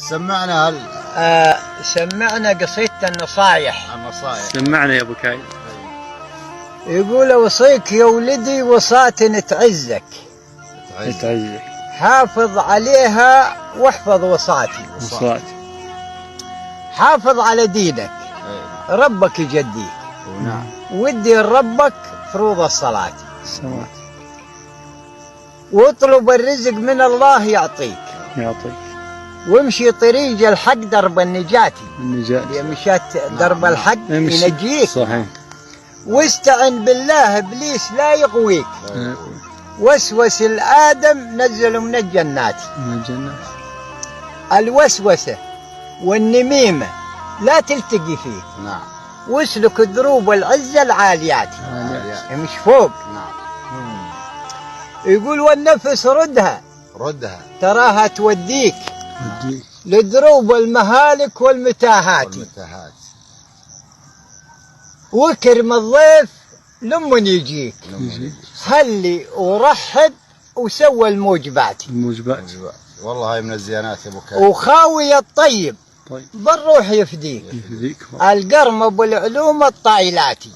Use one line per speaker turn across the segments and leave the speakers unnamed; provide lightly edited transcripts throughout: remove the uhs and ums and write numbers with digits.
سمعنا
سمعنا قصيدة النصايح.
سمعنا يا ابو كاي.
يقول اوصيك يا ولدي وصاة تعزك حافظ عليها واحفظ وصاتي. حافظ على دينك ربك يجديك ودي لربك فروض الصلاة واطلب الرزق من الله يعطيك وامشي طريق الحق درب النجاة مشات درب الحق ينجيك
صحيح.
واستعن بالله ابليس لا يغويك وسوس الآدم نزل من الجنات. الوسوسة والنميمة لا تلتقي فيك. واسلك دروب العزة العاليات مش فوق. يقول والنفس ردها تراها توديك لدروب المهالك والمتاهات. وكرم الضيف لمن يجيك خلي ورحب وسوى الموجبات.
والله هاي من الزيانات يا ابو كاي.
وخاوي الطيب بالروح يفديك القرمب والعلوم الطايلاتي.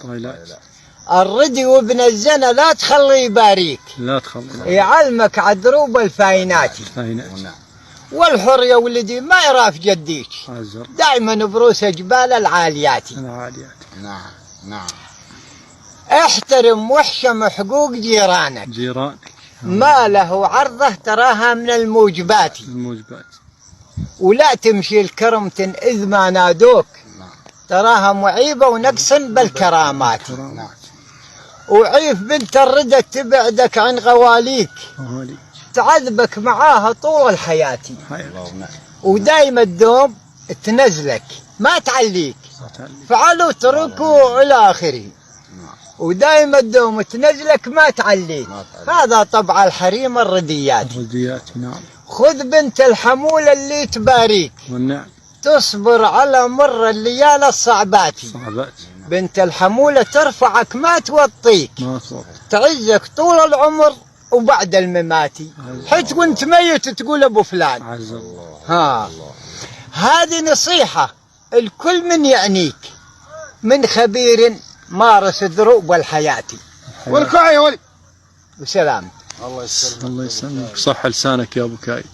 الردي وابن الزنا لا تخلي يباريك يعلمك عدروب الفايناتي. والحر يا ولدي ما يراف جديك دائما بروس جبال العاليات.
نعم.
احترم واحشم حقوق جيرانك ما له عرضه تراها من الموجبات. ولا تمشي الكرمة إذ ما نادوك تراها معيبة ونقص بالكرامات. وعيف بنت الردى تبعدك عن غواليك تعذبك معاها طول الحياة. ودايما الدوم تنزلك ما تعليك فعلوا تركوا إلى آخره. ودايما الدوم تنزلك ما تعليك هذا طبع الحريم الرديات. خذ بنت الحمولة اللي تباريك تصبر على مر الليالي الصعبات. بنت الحمولة ترفعك ما توطيك تعزك طول العمر وبعد المماتي حتى وانت ميت تقول ابو فلان. هذه نصيحة الكل من يعنيك من خبير مارس دروب الحياة.
والكاي يا ولي
وسلام.
الله يسلمك.
الله يسلمك. صح لسانك يا ابو كاي.